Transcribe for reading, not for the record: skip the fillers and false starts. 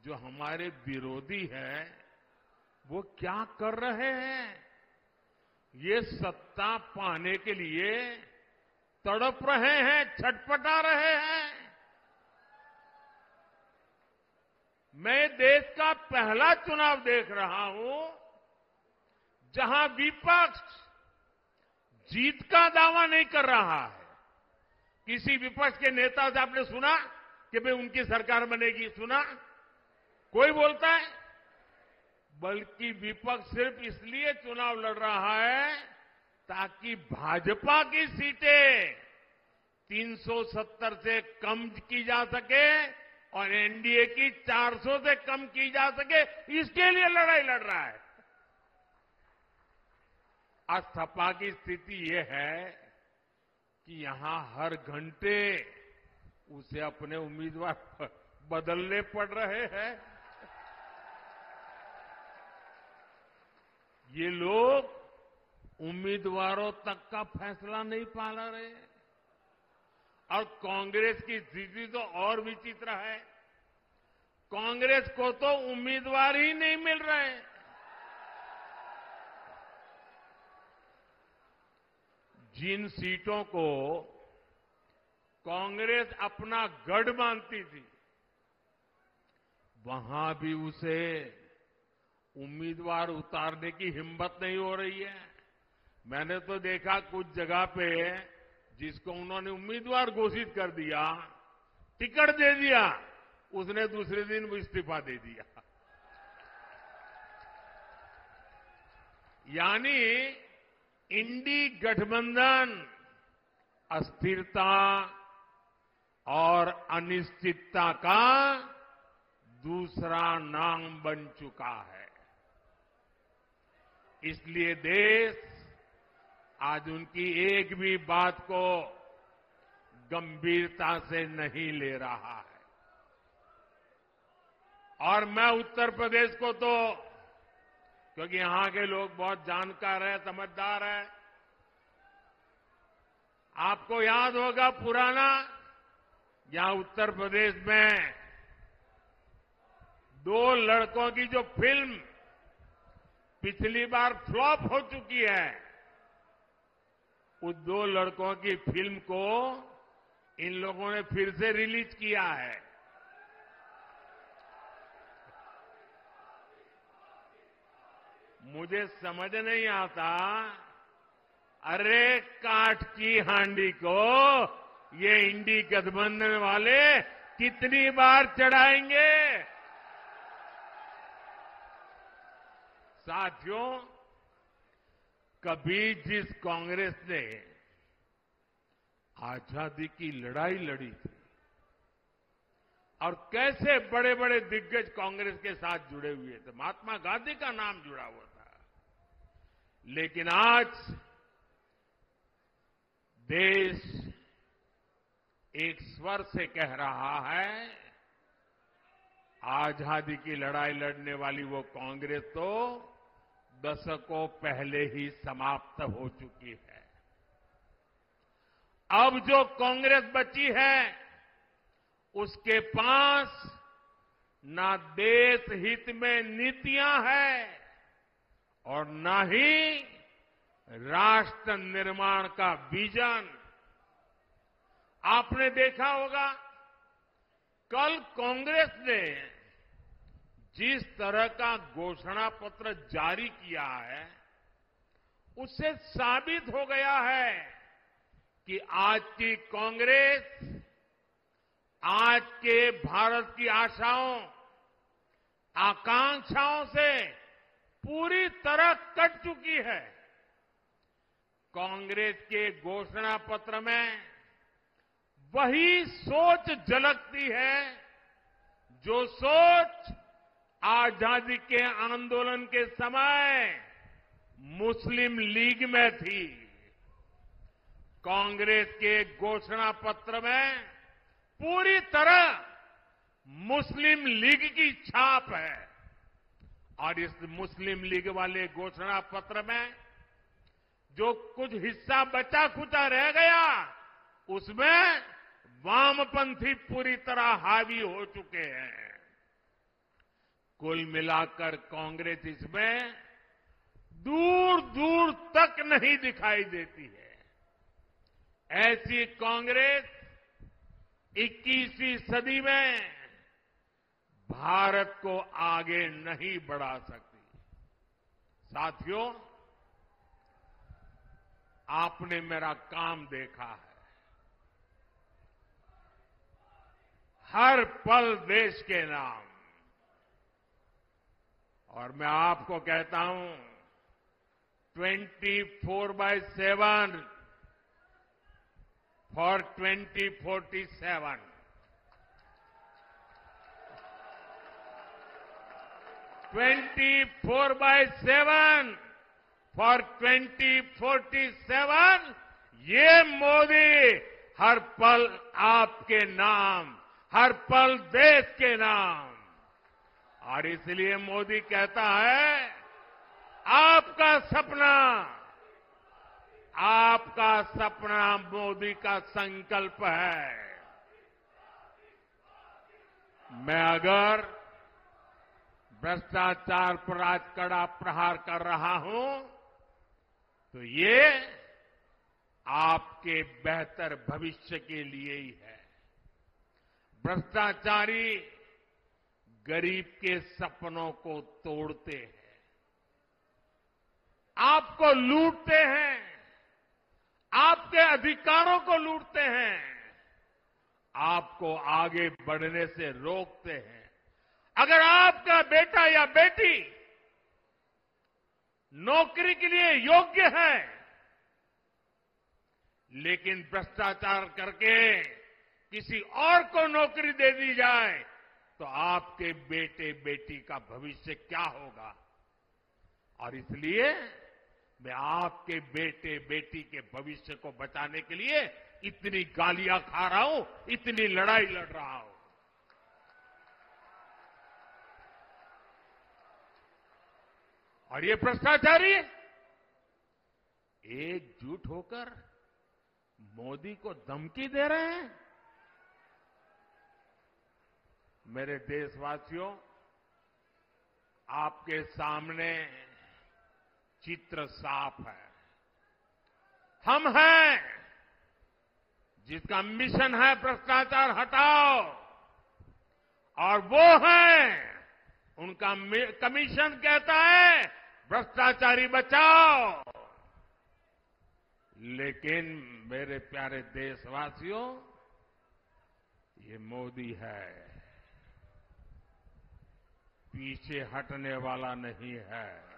जो हमारे विरोधी हैं वो क्या कर रहे हैं। ये सत्ता पाने के लिए तड़प रहे हैं, छटपटा रहे हैं। मैं देश का पहला चुनाव देख रहा हूं जहां विपक्ष जीत का दावा नहीं कर रहा है। किसी विपक्ष के नेता से आपने सुना कि भाई उनकी सरकार बनेगी? सुना कोई बोलता है? बल्कि विपक्ष सिर्फ इसलिए चुनाव लड़ रहा है ताकि भाजपा की सीटें 370 से कम की जा सके और एनडीए की 400 से कम की जा सके, इसके लिए लड़ाई लड़ रहा है। आज सपा की स्थिति यह है कि यहां हर घंटे उसे अपने उम्मीदवार बदलने पड़ रहे हैं। ये लोग उम्मीदवारों तक का फैसला नहीं पा रहे। और कांग्रेस की स्थिति तो और विचित्र है। कांग्रेस को तो उम्मीदवार ही नहीं मिल रहे। जिन सीटों को कांग्रेस अपना गढ़ मानती थी, वहां भी उसे उम्मीदवार उतारने की हिम्मत नहीं हो रही है। मैंने तो देखा कुछ जगह पे जिसको उन्होंने उम्मीदवार घोषित कर दिया, टिकट दे दिया, उसने दूसरे दिन वो इस्तीफा दे दिया। यानी इंडी गठबंधन अस्थिरता और अनिश्चितता का दूसरा नाम बन चुका है। इसलिए देश आज उनकी एक भी बात को गंभीरता से नहीं ले रहा है। और मैं उत्तर प्रदेश को तो, क्योंकि यहां के लोग बहुत जानकार हैं, समझदार हैं, आपको याद होगा पुराना, यहां उत्तर प्रदेश में 2 लड़कों की जो फिल्म पिछली बार फ्लॉप हो चुकी है, उस 2 लड़कों की फिल्म को इन लोगों ने फिर से रिलीज किया है। मुझे समझ नहीं आता, अरे काठ की हांडी को ये इंडी गठबंधन वाले कितनी बार चढ़ाएंगे। साथियों, कभी जिस कांग्रेस ने आजादी की लड़ाई लड़ी थी और कैसे बड़े बड़े दिग्गज कांग्रेस के साथ जुड़े हुए थे, महात्मा गांधी का नाम जुड़ा हुआ था, लेकिन आज देश एक स्वर से कह रहा है, आजादी की लड़ाई लड़ने वाली वो कांग्रेस तो दशकों पहले ही समाप्त हो चुकी है। अब जो कांग्रेस बची है उसके पास ना देश हित में नीतियां हैं और ना ही राष्ट्र निर्माण का विजन। आपने देखा होगा कल कांग्रेस ने जिस तरह का घोषणा पत्र जारी किया है, उससे साबित हो गया है कि आज की कांग्रेस आज के भारत की आशाओं, आकांक्षाओं से पूरी तरह कट चुकी है। कांग्रेस के घोषणा पत्र में वही सोच झलकती है जो सोच आजादी के आंदोलन के समय मुस्लिम लीग में थी। कांग्रेस के घोषणा पत्र में पूरी तरह मुस्लिम लीग की छाप है और इस मुस्लिम लीग वाले घोषणा पत्र में जो कुछ हिस्सा बचा खुचा रह गया, उसमें वामपंथी पूरी तरह हावी हो चुके हैं। कुल मिलाकर कांग्रेस इसमें दूर दूर तक नहीं दिखाई देती है। ऐसी कांग्रेस 21वीं सदी में भारत को आगे नहीं बढ़ा सकती। साथियों, आपने मेरा काम देखा है। हर पल देश के नाम, और मैं आपको कहता हूं 24/7 फॉर 2047। 24/7 फॉर 2047। ये मोदी हर पल आपके नाम, हर पल देश के नाम। और इसलिए मोदी कहता है, आपका सपना मोदी का संकल्प है। मैं अगर भ्रष्टाचार पर आज कड़ा प्रहार कर रहा हूं तो ये आपके बेहतर भविष्य के लिए ही है। भ्रष्टाचारी गरीब के सपनों को तोड़ते हैं, आपको लूटते हैं, आपके अधिकारों को लूटते हैं, आपको आगे बढ़ने से रोकते हैं। अगर आपका बेटा या बेटी नौकरी के लिए योग्य है, लेकिन भ्रष्टाचार करके किसी और को नौकरी दे दी जाए तो आपके बेटे बेटी का भविष्य क्या होगा। और इसलिए मैं आपके बेटे बेटी के भविष्य को बचाने के लिए इतनी गालियां खा रहा हूं, इतनी लड़ाई लड़ रहा हूं। और ये भ्रष्टाचारी एकजुट होकर मोदी को धमकी दे रहे हैं। मेरे देशवासियों, आपके सामने चित्र साफ है। हम हैं जिसका मिशन है भ्रष्टाचार हटाओ, और वो है उनका कमीशन कहता है भ्रष्टाचारी बचाओ। लेकिन मेरे प्यारे देशवासियों, ये मोदी है, पीछे हटने वाला नहीं है।